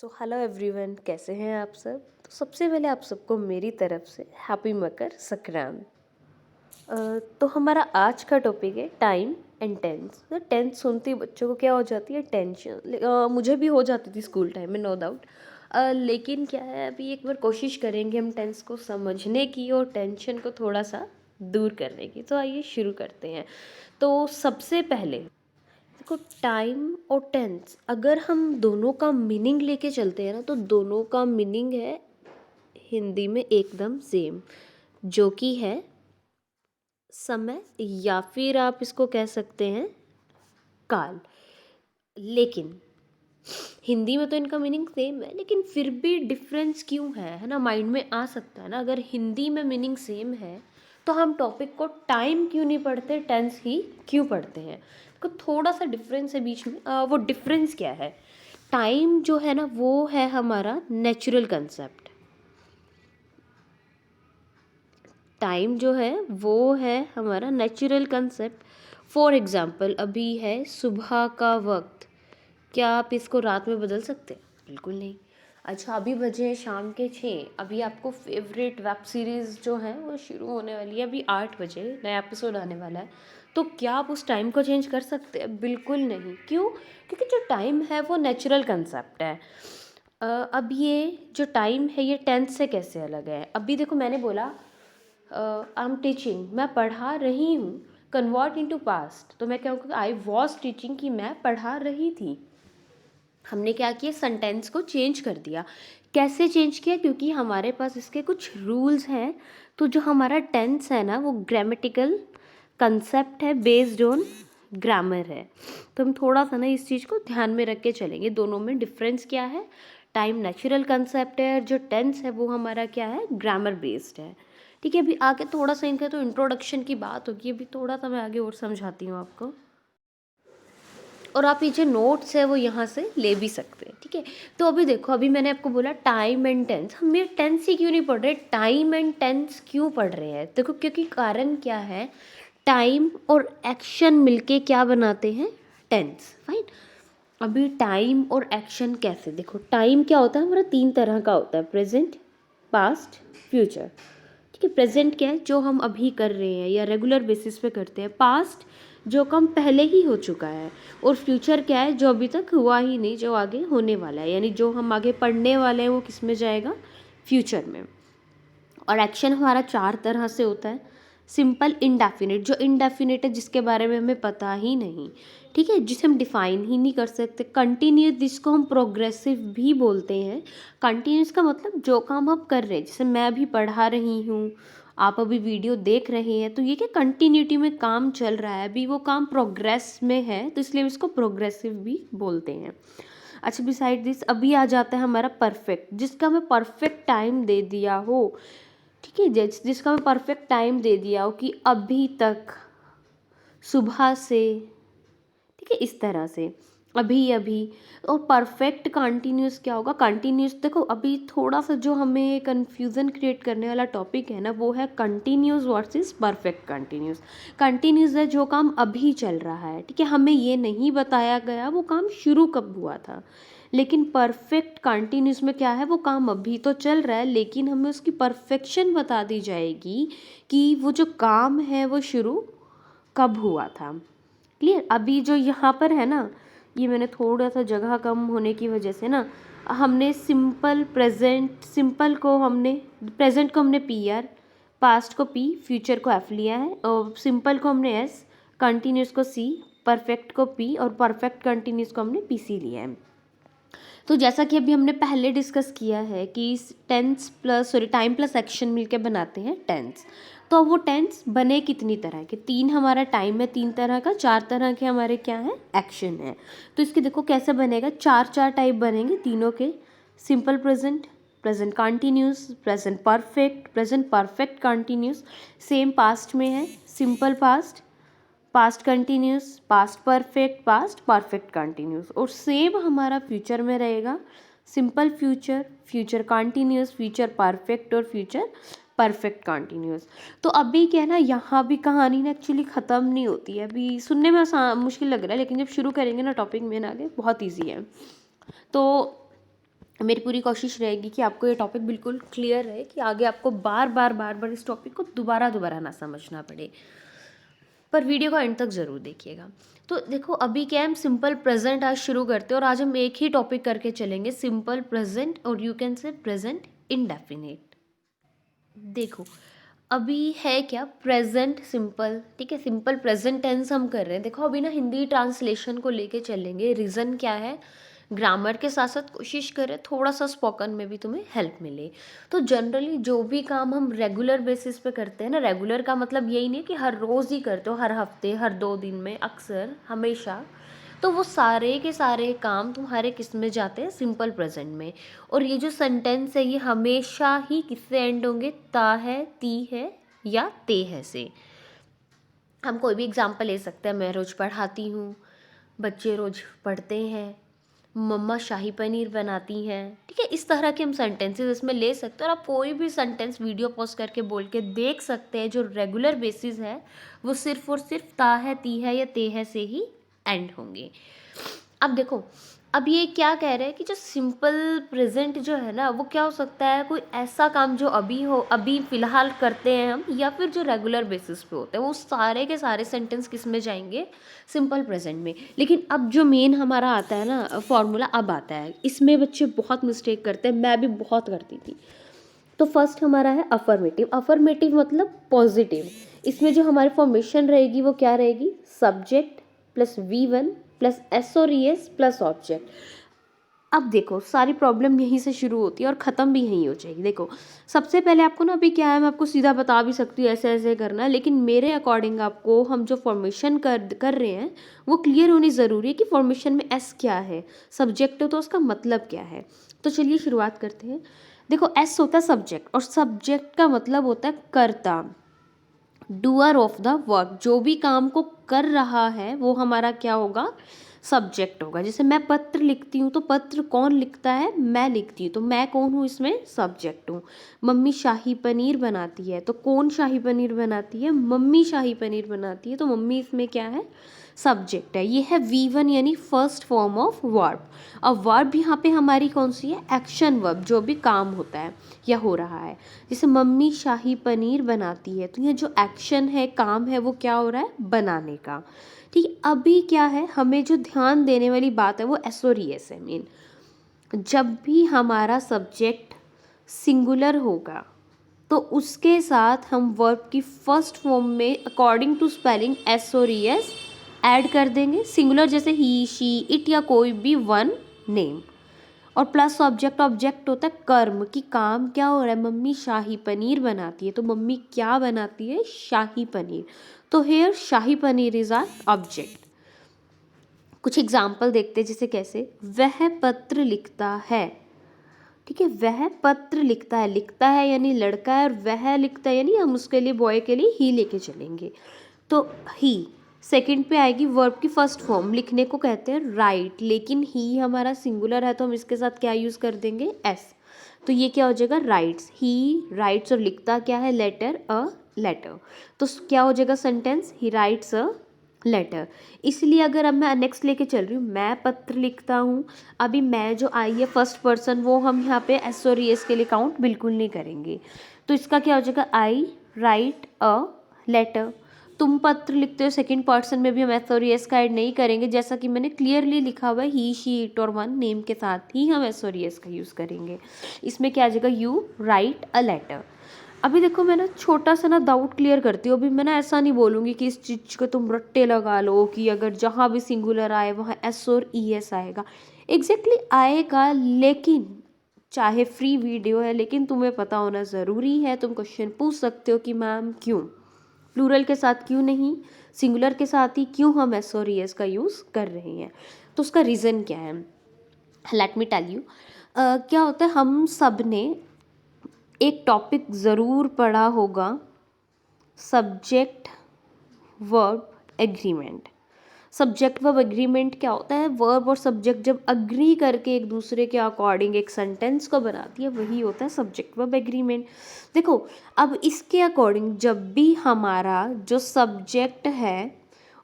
So hello everyone, कैसे हैं आप सब। तो सबसे पहले आप सबको मेरी तरफ से हैप्पी मकर संक्रांत। तो हमारा आज का टॉपिक है टाइम एंड टेंस। तो टेंस सुनते ही बच्चों को क्या हो जाती है, टेंशन। मुझे भी हो जाती थी स्कूल टाइम में, नो डाउट। लेकिन क्या है, अभी एक बार कोशिश करेंगे हम टेंस को समझने की और टेंशन को थोड़ा सा दूर करने की। तो आइए शुरू करते हैं। तो सबसे पहले देखो, टाइम और टेंस अगर हम दोनों का मीनिंग लेके चलते हैं ना, तो दोनों का मीनिंग है हिंदी में एकदम सेम, जो कि है समय, या फिर आप इसको कह सकते हैं काल। लेकिन हिंदी में तो इनका मीनिंग सेम है, लेकिन फिर भी डिफरेंस क्यों है ना, माइंड में आ सकता है ना। अगर हिंदी में मीनिंग सेम है तो हम टॉपिक को टाइम क्यों नहीं पढ़ते, टेंस ही क्यों पढ़ते हैं। तो थोड़ा सा डिफरेंस है बीच में। वो डिफरेंस क्या है, टाइम जो है ना वो है हमारा नेचुरल कंसेप्ट। टाइम जो है वो है हमारा नेचुरल कंसेप्ट। फॉर एग्जाम्पल, अभी है सुबह का वक्त, क्या आप इसको रात में बदल सकते हैं? बिल्कुल नहीं। अच्छा, अभी बजे हैं शाम के 6, अभी आपको फेवरेट वेब सीरीज़ जो है वो शुरू होने वाली है, अभी 8 बजे नया एपिसोड आने वाला है। तो क्या आप उस टाइम को चेंज कर सकते हैं? बिल्कुल नहीं। क्यों? क्योंकि जो टाइम है वो नेचुरल कंसेप्ट है। अब ये जो टाइम है ये टेंस से कैसे अलग है? अभी देखो, मैंने बोला आई एम टीचिंग, मैं पढ़ा रही हूँ। कन्वर्ट इनटू पास्ट, तो मैं कहूँगा आई वॉज टीचिंग, कि मैं पढ़ा रही थी। हमने क्या किया, सेंटेंस को चेंज कर दिया। कैसे चेंज किया? क्योंकि हमारे पास इसके कुछ रूल्स हैं। तो जो हमारा टेंस है ना वो ग्रामेटिकल कंसेप्ट है, बेस्ड ऑन ग्रामर है। तो हम थोड़ा सा ना इस चीज़ को ध्यान में रख के चलेंगे। दोनों में डिफरेंस क्या है, टाइम नेचुरल कंसेप्ट है और जो टेंस है वो हमारा क्या है, ग्रामर बेस्ड है। ठीक है, अभी आगे थोड़ा सा इनका तो इंट्रोडक्शन की बात होगी, अभी थोड़ा सा मैं आगे और समझाती हूँ आपको। और आप ये जो नोट्स है वो यहाँ से ले भी सकते हैं। ठीक है, तो अभी देखो, अभी मैंने आपको बोला टाइम एंड टेंस। हम ये टेंस ही क्यों नहीं पढ़ रहे, टाइम एंड टेंस क्यों पढ़ रहे हैं? देखो, क्योंकि कारण क्या है, टाइम और एक्शन मिलके क्या बनाते हैं, टेंस। फाइन। अभी टाइम और एक्शन कैसे, देखो टाइम क्या होता है हमारा, 3 तरह का होता है, प्रेजेंट, पास्ट, फ्यूचर। ठीक है, प्रेजेंट क्या है, जो हम अभी कर रहे हैं या रेगुलर बेसिस पे करते हैं। पास्ट जो काम पहले ही हो चुका है। और फ्यूचर क्या है, जो अभी तक हुआ ही नहीं, जो आगे होने वाला है, यानी जो हम आगे पढ़ने वाले हैं वो किस में जाएगा, फ्यूचर में। और एक्शन हमारा 4 तरह से होता है। सिंपल, इंडेफिनिट, जो इंडेफिनिट है जिसके बारे में हमें पता ही नहीं, ठीक है, जिसे हम डिफाइन ही नहीं कर सकते। कंटिन्यूस, जिसको हम प्रोग्रेसिव भी बोलते हैं। कंटिन्यूस का मतलब जो काम आप कर रहे हैं, जैसे मैं अभी पढ़ा रही हूँ, आप अभी वीडियो देख रहे हैं, तो ये क्या कंटिन्यूटी में काम चल रहा है, अभी वो काम प्रोग्रेस में है, तो इसलिए हम इसको प्रोग्रेसिव भी बोलते हैं। अच्छा, बिसाइड दिस अभी आ जाता है हमारा परफेक्ट, जिसका हमें परफेक्ट टाइम दे दिया हो। ठीक है, जिसका मैं परफेक्ट टाइम दे दिया हो कि अभी तक, सुबह से, ठीक है, इस तरह से, अभी अभी। और परफेक्ट कंटिन्यूस क्या होगा, कंटिन्यूस देखो, अभी थोड़ा सा जो हमें कंफ्यूजन क्रिएट करने वाला टॉपिक है ना वो है continuous versus perfect continuous. Continuous है जो काम अभी चल रहा है, ठीक है, हमें ये नहीं बताया गया वो काम शुरू कब हुआ था। लेकिन परफेक्ट कंटिन्यूस में क्या है, वो काम अभी तो चल रहा है लेकिन हमें उसकी परफेक्शन बता दी जाएगी कि वो जो काम है वो शुरू कब हुआ था। क्लियर? अभी जो यहाँ पर है ना, ये मैंने थोड़ा सा जगह कम होने की वजह से ना, हमने सिंपल प्रेजेंट, सिंपल को हमने, प्रेजेंट को हमने पी आर, पास्ट को पी, फ्यूचर को एफ लिया है, और सिंपल को हमने एस, कंटिन्यूस को सी, परफेक्ट को पी और परफेक्ट कंटिन्यूस को हमने पी सी लिया है। तो जैसा कि अभी हमने पहले डिस्कस किया है कि tens plus, sorry, time plus action मिलके बनाते हैं टेंस। तो अब वो टेंस बने कितनी तरह के, 3 हमारा टाइम है 3 तरह का, 4 तरह के हमारे क्या है, एक्शन है। तो इसके देखो कैसे बनेगा, 4 टाइप बनेंगे तीनों के। Simple present, present continuous, present perfect, present perfect continuous. Same past में है, simple past, past continuous, past perfect, past perfect continuous. और सेम हमारा फ्यूचर में रहेगा, simple future, future continuous, future perfect और फ्यूचर परफेक्ट कंटिन्यूस। तो अभी क्या है ना, यहाँ भी कहानी ना एक्चुअली ख़त्म नहीं होती है। अभी सुनने में मुश्किल लग रहा है, लेकिन जब शुरू करेंगे ना टॉपिक में ना आगे बहुत ईजी है। तो मेरी पूरी कोशिश रहेगी कि आपको ये टॉपिक बिल्कुल क्लियर रहे, कि आगे आपको बार बार इस टॉपिक को दोबारा ना समझना पड़े। पर वीडियो को एंड तक ज़रूर देखिएगा। तो देखो, अभी क्या है, हम सिंपल प्रेजेंट आज शुरू करते हैं और आज हम एक ही टॉपिक करके चलेंगे, सिंपल प्रेजेंट, और you can say present indefinite. देखो, अभी है क्या, प्रेजेंट सिंपल, ठीक है, सिंपल प्रेजेंट टेंस हम कर रहे हैं। देखो, अभी ना हिंदी ट्रांसलेशन को लेके चलेंगे। रीज़न क्या है, ग्रामर के साथ साथ कोशिश करें थोड़ा सा स्पोकन में भी तुम्हें हेल्प मिले। तो जनरली जो भी काम हम रेगुलर बेसिस पे करते हैं ना, रेगुलर का मतलब यही नहीं कि हर रोज़ ही करते हो, हर हफ्ते, हर 2 दिन में, अक्सर, हमेशा, तो वो सारे के सारे काम तुम्हारे किस में जाते हैं, सिंपल प्रेजेंट में। और ये जो सेंटेंस है, ये हमेशा ही किससे एंड होंगे, ता है, ती है या ते है से। हम कोई भी एग्जाम्पल ले सकते हैं, मैं रोज़ पढ़ाती हूँ, बच्चे रोज़ पढ़ते हैं, मम्मा शाही पनीर बनाती हैं, ठीक है। इस तरह के हम सेंटेंसेस इसमें ले सकते हैं, और आप कोई भी सेंटेंस वीडियो पॉज करके बोल के देख सकते हैं। जो रेगुलर बेसिस है वो सिर्फ और सिर्फ ता है, ती है या ते है से ही एंड होंगे। अब देखो, अब ये क्या कह रहे हैं कि जो सिंपल प्रेजेंट जो है ना, वो क्या हो सकता है, कोई ऐसा काम जो अभी हो, अभी फ़िलहाल करते हैं हम, या फिर जो रेगुलर बेसिस पे होते हैं, वो सारे के सारे सेंटेंस किस में जाएंगे, सिंपल प्रेजेंट में। लेकिन अब जो मेन हमारा आता है ना फॉर्मूला, अब आता है, इसमें बच्चे बहुत मिस्टेक करते हैं, मैं भी बहुत करती थी। तो फर्स्ट हमारा है अफर्मेटिव। अफर्मेटिव मतलब पॉजिटिव। इसमें जो हमारी फॉर्मेशन रहेगी वो क्या रहेगी, subject plus V1 plus S और ES प्लस ऑब्जेक्ट। अब देखो, सारी प्रॉब्लम यहीं से शुरू होती है और ख़त्म भी यहीं हो जाएगी। देखो, सबसे पहले आपको ना, अभी क्या है, मैं आपको सीधा बता भी सकती हूँ ऐसे ऐसे करना, लेकिन मेरे अकॉर्डिंग आपको हम जो फॉर्मेशन कर रहे हैं वो क्लियर होनी ज़रूरी है कि फॉर्मेशन में S क्या है, सब्जेक्ट हो तो उसका मतलब क्या है। तो चलिए शुरुआत करते हैं। देखो, S होता है सब्जेक्ट, और सब्जेक्ट का मतलब होता है कर्ता, डूअर ऑफ द वर्क। जो भी काम को कर रहा है वो हमारा क्या होगा, सब्जेक्ट होगा। जैसे मैं पत्र लिखती हूँ, तो पत्र कौन लिखता है, मैं लिखती हूँ, तो मैं कौन हूँ, इसमें सब्जेक्ट हूँ। मम्मी शाही पनीर बनाती है, तो कौन शाही पनीर बनाती है, मम्मी शाही पनीर बनाती है, तो मम्मी इसमें क्या है, सब्जेक्ट है। ये है V1 यानी फर्स्ट फॉर्म ऑफ वर्ब। अब वर्ब यहाँ पे हमारी कौन सी है, एक्शन वर्ब, जो भी काम होता है या हो रहा है। जैसे मम्मी शाही पनीर बनाती है, तो ये जो एक्शन है, काम है, वो क्या हो रहा है, बनाने का, ठीक है। अभी क्या है, हमें जो ध्यान देने वाली बात है वो S और ES है मेन। जब भी हमारा सब्जेक्ट सिंगुलर होगा तो उसके साथ हम वर्ब की फर्स्ट फॉर्म में अकॉर्डिंग टू स्पेलिंग S और ES ऐड कर देंगे। सिंगुलर जैसे ही, शी, इट या कोई भी वन नेम, और प्लस ऑब्जेक्ट। ऑब्जेक्ट होता है कर्म, कि काम क्या हो रहा है, मम्मी शाही पनीर बनाती है, तो मम्मी क्या बनाती है, शाही पनीर, तो here shahi paneer is our object. कुछ एग्जाम्पल देखते हैं, जैसे कैसे, वह पत्र लिखता है, ठीक है, वह पत्र लिखता है, लिखता है यानी लड़का है, और वह लिखता है यानी हम उसके लिए, बॉय के लिए ही लेके चलेंगे, तो ही। सेकंड पे आएगी वर्ब की फर्स्ट फॉर्म, लिखने को कहते हैं राइट, लेकिन ही हमारा सिंगुलर है, तो हम इसके साथ क्या यूज़ कर देंगे, S। तो ये क्या हो जाएगा, राइट्स, ही राइट्स, और लिखता क्या है, लेटर, अ लेटर, तो क्या हो जाएगा sentence, he writes a letter. इसलिए अगर अब मैं नेक्स्ट लेके चल रही हूँ, मैं पत्र लिखता हूँ, अभी मैं जो आई है फर्स्ट पर्सन, वो हम यहाँ पे S और ES के लिए काउंट बिल्कुल नहीं करेंगे, तो इसका क्या हो जाएगा, आई राइट अ लेटर। तुम पत्र लिखते हो, सेकंड पर्सन में भी हम S और ES का ऐड नहीं करेंगे, जैसा कि मैंने क्लियरली लिखा हुआ है, ही, शी, इट और वन नेम के साथ ही हम S और ES का यूज़ करेंगे। इसमें क्या आ जाएगा, यू राइट अ लेटर। अभी देखो, मैं ना छोटा सा ना डाउट क्लियर करती हूँ। अभी मैं ना ऐसा नहीं बोलूँगी कि इस चीज़ को तुम रट्टे लगा लो कि अगर जहाँ भी सिंगुलर आए वहाँ S और ES आएगा, एग्जैक्टली आएगा, लेकिन चाहे फ्री वीडियो है, लेकिन तुम्हें पता होना ज़रूरी है। तुम क्वेश्चन पूछ सकते हो कि मैम क्यों प्लूरल के साथ क्यों नहीं, सिंगुलर के साथ ही क्यों हम S और ES का यूज़ कर रहे हैं, तो उसका रीज़न क्या है, लेट मी टेल यू। क्या होता है, हम सब ने एक टॉपिक ज़रूर पढ़ा होगा, subject verb agreement. Subject verb agreement क्या होता है, वर्ब और सब्जेक्ट जब अग्री करके एक दूसरे के अकॉर्डिंग एक सेंटेंस को बनाती है, वही होता है सब्जेक्ट वर्ब एग्रीमेंट। देखो, अब इसके अकॉर्डिंग जब भी हमारा जो सब्जेक्ट है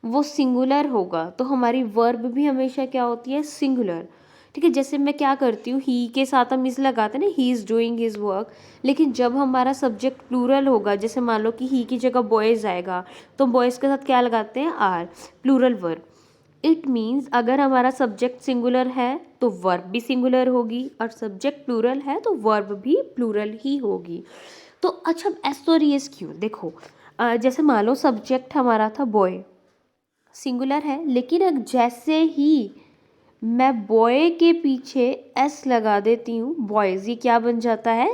वो सिंगुलर होगा, तो हमारी वर्ब भी हमेशा क्या होती है, सिंगुलर, ठीक ठीक है। जैसे मैं क्या करती हूँ, ही के साथ हम इस लगाते हैं ना, he is doing his work, लेकिन जब हमारा सब्जेक्ट प्लूरल होगा, जैसे मान लो कि ही की जगह बॉयज़ आएगा, तो बॉयज़ के साथ क्या लगाते हैं, are, plural verb. It means अगर हमारा सब्जेक्ट सिंगुलर है तो वर्ब भी सिंगुलर होगी, और सब्जेक्ट प्लूरल है तो वर्ब भी प्लूरल ही होगी। तो अच्छा, एस और एस क्यों, देखो जैसे मान लो सब्जेक्ट हमारा था बॉय, सिंगुलर है, लेकिन जैसे ही मैं बॉय के पीछे एस लगा देती हूँ, बॉयज़, ये क्या बन जाता है,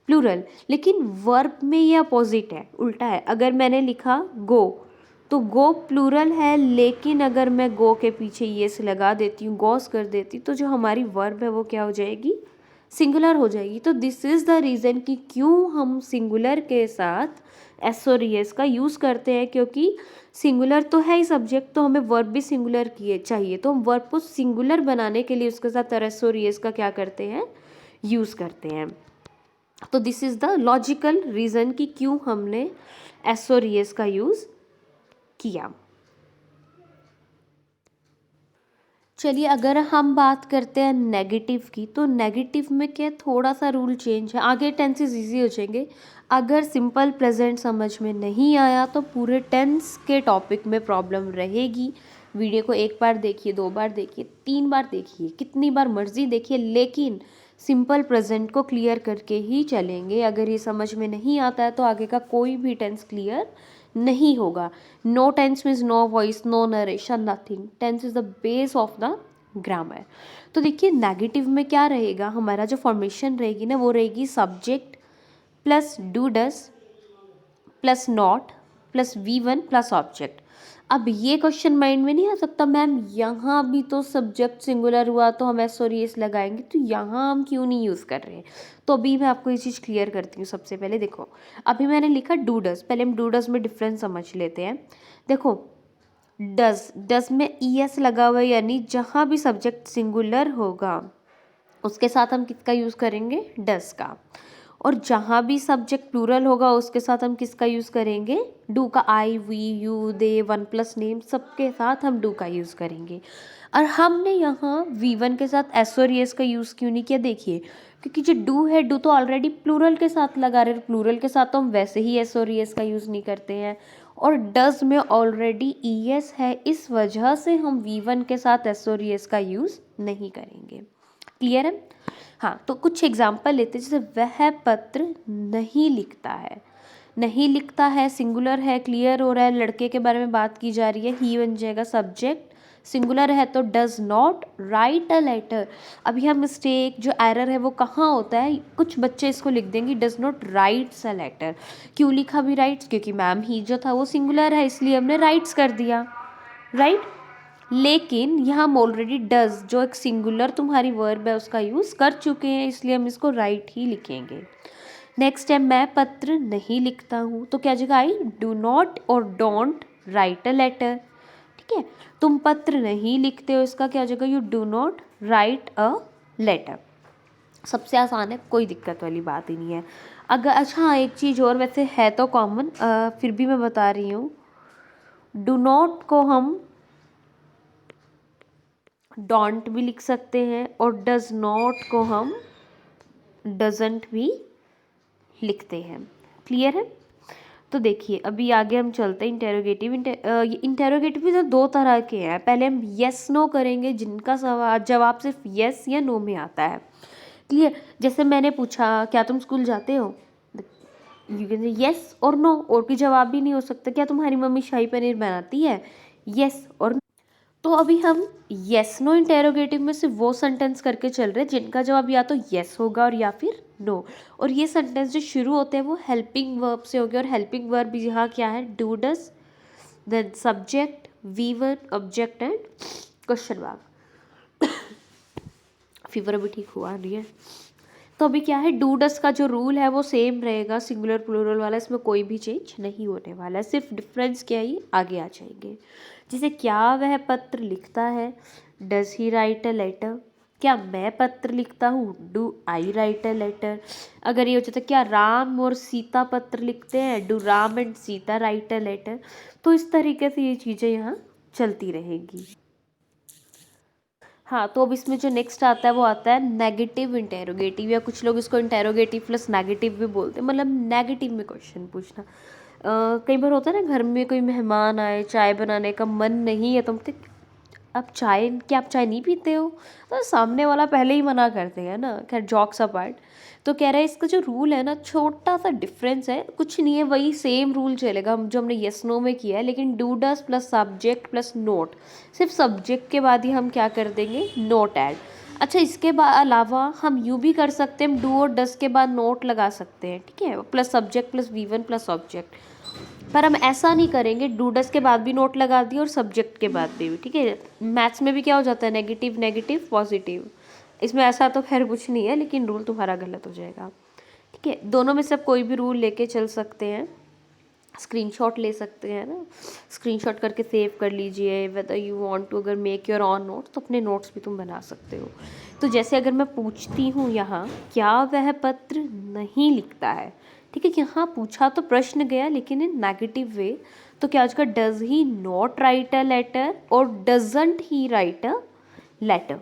प्लूरल। लेकिन वर्ब में ये अपोजिट है, उल्टा है। अगर मैंने लिखा गो, तो गो प्लूरल है, लेकिन अगर मैं गो के पीछे येस लगा देती हूँ, गॉस कर देती, तो जो हमारी वर्ब है वो क्या हो जाएगी, सिंगुलर हो जाएगी। तो दिस इज़ द रीज़न कि क्यों हम सिंगुलर के साथ एस और एस का यूज़ करते हैं, क्योंकि सिंगुलर तो है ही सब्जेक्ट, तो हमें वर्ब भी सिंगुलर किए चाहिए, तो हम वर्ब को सिंगुलर बनाने के लिए उसके साथ एस और एस का क्या करते हैं, यूज़ करते हैं। तो this is the logical reason कि क्यों हमने एस और एस का यूज़ किया। चलिए, अगर हम बात करते हैं नेगेटिव की, तो नेगेटिव में क्या थोड़ा सा रूल चेंज है, आगे टेंसेस इजी हो जाएंगे। अगर सिंपल प्रेजेंट समझ में नहीं आया तो पूरे टेंस के टॉपिक में प्रॉब्लम रहेगी। वीडियो को एक बार देखिए, 2 बार देखिए, 3 बार देखिए, कितनी बार मर्जी देखिए, लेकिन सिंपल प्रेजेंट को क्लियर करके ही चलेंगे। अगर ये समझ में नहीं आता है तो आगे का कोई भी टेंस क्लियर नहीं होगा। No tense means no voice, no narration, nothing. Tense is the base of the grammar. तो देखिए, नेगेटिव में क्या रहेगा, हमारा जो फॉर्मेशन रहेगी ना, वो रहेगी subject plus do does plus not plus V1 plus object. अब ये क्वेश्चन माइंड में नहीं आ सकता, मैम यहाँ भी तो सब्जेक्ट सिंगुलर हुआ तो हम एस और एस लगाएंगे, तो यहाँ हम क्यों नहीं यूज़ कर रहे हैं। तो अभी मैं आपको ये चीज़ क्लियर करती हूँ। सबसे पहले देखो, अभी मैंने लिखा डू डस, पहले हम डू डस में डिफरेंस समझ लेते हैं। देखो, डस में ES लगा हुआ है, यानी जहाँ भी सब्जेक्ट सिंगुलर होगा उसके साथ हम किसका यूज़ करेंगे, डस का। और जहाँ भी सब्जेक्ट प्लूरल होगा उसके साथ हम किसका यूज़ करेंगे, डू का। I, we, you, they, one plus name, सबके साथ हम डू का यूज़ करेंगे। और हमने यहाँ V1 के साथ एस और एस का यूज़ क्यों नहीं किया, देखिए, क्योंकि जो डू है, डू तो ऑलरेडी प्लूरल के साथ लगा रहे, प्लूरल के साथ तो हम वैसे ही एस और एस का यूज़ नहीं करते हैं। और डज में ऑलरेडी ES है, इस वजह से हम V1 के साथ एस और एस का यूज़ नहीं करेंगे। क्लियर है। हाँ, तो कुछ एग्जाम्पल लेते हैं। जैसे वह पत्र नहीं लिखता है, नहीं लिखता है सिंगुलर है, क्लियर हो रहा है, लड़के के बारे में बात की जा रही है, ही बन जाएगा सब्जेक्ट। सिंगुलर है तो does not write a letter. अब यह मिस्टेक, जो एरर है वो कहाँ होता है, कुछ बच्चे इसको लिख देंगे does not writes a letter. क्यों लिखा भी राइट्स, क्योंकि मैम ही जो था वो सिंगुलर है, इसलिए हमने राइट्स कर दिया, राइट। लेकिन यहाँ हम ऑलरेडी डज, जो एक सिंगुलर तुम्हारी वर्ब है, उसका यूज़ कर चुके हैं, इसलिए हम इसको राइट ही लिखेंगे। नेक्स्ट है, मैं पत्र नहीं लिखता हूँ, तो क्या जगह आई, डू नॉट और डोंट राइट अ लेटर। ठीक है, तुम पत्र नहीं लिखते हो, इसका क्या जगह, you do not write a letter. सबसे आसान है, कोई दिक्कत वाली बात ही नहीं है। अगर अच्छा हाँ, एक चीज़ और, वैसे है तो कॉमन, फिर भी मैं बता रही हूँ। डू नॉट को हम डोंट भी लिख सकते हैं, और डज नॉट को हम डजंट भी लिखते हैं। क्लियर है। तो देखिए, अभी आगे हम चलते हैं इंटेरोगेटिव। इंटेरोगेटिव भी तो 2 तरह के हैं। पहले हम येस नो करेंगे, जिनका जवाब सिर्फ येस या नो में आता है। क्लियर। जैसे मैंने पूछा, क्या तुम स्कूल जाते हो, यू कैन से येस और नो, और भी जवाब भी नहीं हो सकता। क्या तुम्हारी मम्मी शाही पनीर बनाती है, येस और। तो अभी हम येस नो इंटेरोगेटिव में से वो सेंटेंस करके चल रहे हैं जिनका जवाब या तो येस होगा और या फिर नो। और ये सेंटेंस जो शुरू होते हैं वो हेल्पिंग वर्ब से हो गया, और हेल्पिंग वर्ब यहाँ क्या है, do does, then subject, V1 object and question mark. Fever अभी ठीक हुआ नहीं है। तो अभी क्या है, डू डस का जो रूल है वो सेम रहेगा, सिंगुलर प्लूरल वाला, इसमें कोई भी चेंज नहीं होने वाला है। सिर्फ डिफरेंस क्या है, आगे आ जाएंगे। जैसे, क्या वह पत्र लिखता है, does he write a letter. क्या मैं पत्र लिखता हूँ, do I write a letter. अगर ये हो जाता, क्या राम और सीता पत्र लिखते हैं, do Ram and Sita write a letter. तो इस तरीके से ये चीज़ें यहाँ चलती रहेगी। हाँ, तो अब इसमें जो नेक्स्ट आता है वो आता है नेगेटिव इंटेरोगेटिव, या कुछ लोग इसको इंटेरोगेटिव प्लस नेगेटिव भी बोलते हैं, मतलब नेगेटिव में क्वेश्चन पूछना। कई बार होता है ना, घर में कोई मेहमान आए, चाय बनाने का मन नहीं है, तो हम कहते आप चाय, क्या आप चाय नहीं पीते हो? तो सामने वाला पहले ही मना कर देगा ना। खैर जॉक्स अपार्ट, तो कह रहा है इसका जो रूल है ना, छोटा सा डिफरेंस है, कुछ नहीं है, वही सेम रूल चलेगा जो हमने यस नो में किया है, लेकिन do does plus subject plus note, सिर्फ सब्जेक्ट के बाद ही हम क्या कर देंगे, नोट ऐड। अच्छा, इसके अलावा हम यूँ भी कर सकते हैं, हम डू और डस के बाद नोट लगा सकते हैं, ठीक है, plus subject plus V1 plus object. पर हम ऐसा नहीं करेंगे, डू डस के बाद भी नोट लगा दिए और सब्जेक्ट के बाद भी, ठीक है। मैथ्स में भी क्या हो जाता है, नेगेटिव नेगेटिव पॉजिटिव, इसमें ऐसा तो खैर कुछ नहीं है, लेकिन रूल तुम्हारा गलत हो जाएगा, ठीक है। दोनों में से आप कोई भी रूल लेके चल सकते हैं, स्क्रीनशॉट ले सकते हैं ना, स्क्रीनशॉट करके सेव कर लीजिए। वेदर यू वांट टू, अगर मेक योर ऑन नोट्स, तो अपने नोट्स भी तुम बना सकते हो। तो जैसे अगर मैं पूछती हूँ यहाँ, क्या वह पत्र नहीं लिखता है, ठीक है, यहाँ पूछा तो प्रश्न गया, लेकिन इन नेगेटिव वे, तो क्या आजकल does he not write a letter और doesn't he write a letter.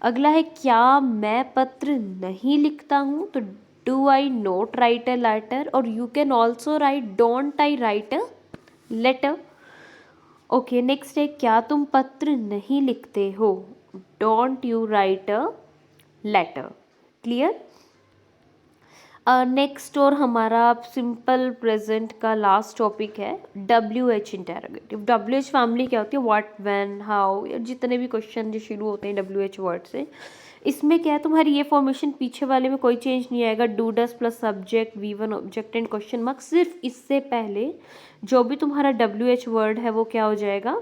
अगला है, क्या मैं पत्र नहीं लिखता हूँ, तो do I not write a letter, और you can also write don't I write a letter. Okay, next है, क्या तुम पत्र नहीं लिखते हो, don't you write a letter. Clear. Next और हमारा सिंपल प्रेजेंट का लास्ट टॉपिक है W H interrogative. W H family क्या होती है, व्हाट, व्हेन, हाउ, या जितने भी क्वेश्चन जो शुरू होते हैं डब्ल्यू एच वर्ड से, इसमें क्या है, तुम्हारी ये फॉर्मेशन पीछे वाले में कोई चेंज नहीं आएगा। Do does plus subject V1 object and question mark, सिर्फ इससे पहले जो भी तुम्हारा डब्ल्यू एच वर्ड है वो क्या हो जाएगा,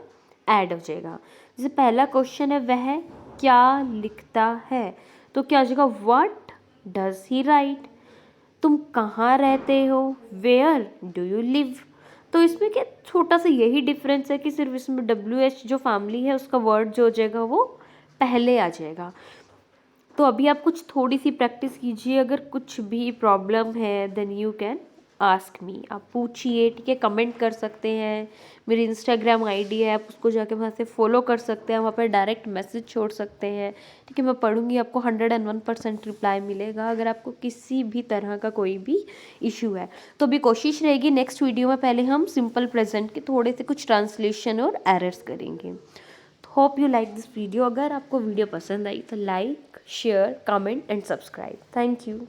ऐड हो जाएगा। जैसे पहला क्वेश्चन है, वह क्या लिखता है, तो क्या हो जाएगा, व्हाट डज ही राइट। तुम कहाँ रहते हो, वेयर डू यू लिव। तो इसमें क्या छोटा सा यही डिफरेंस है कि सिर्फ इसमें डब्ल्यू एच जो फैमिली है उसका वर्ड जो हो जाएगा वो पहले आ जाएगा। तो अभी आप कुछ थोड़ी सी प्रैक्टिस कीजिए, अगर कुछ भी प्रॉब्लम है then you can ask me, आप पूछिए, ठीक है, कमेंट कर सकते हैं। मेरी इंस्टाग्राम आईडी है, आप उसको जाके वहाँ से फॉलो कर सकते हैं, वहाँ पर डायरेक्ट मैसेज छोड़ सकते हैं, ठीक है। मैं पढ़ूंगी, आपको 101% रिप्लाई मिलेगा अगर आपको किसी भी तरह का कोई भी इशू है। तो अभी कोशिश रहेगी नेक्स्ट वीडियो में पहले हम सिंपल प्रेजेंट के थोड़े से कुछ ट्रांसलेशन और एरर्स करेंगे। Hope you like this video. अगर आपको वीडियो पसंद आई तो like, share, comment and subscribe. Thank you.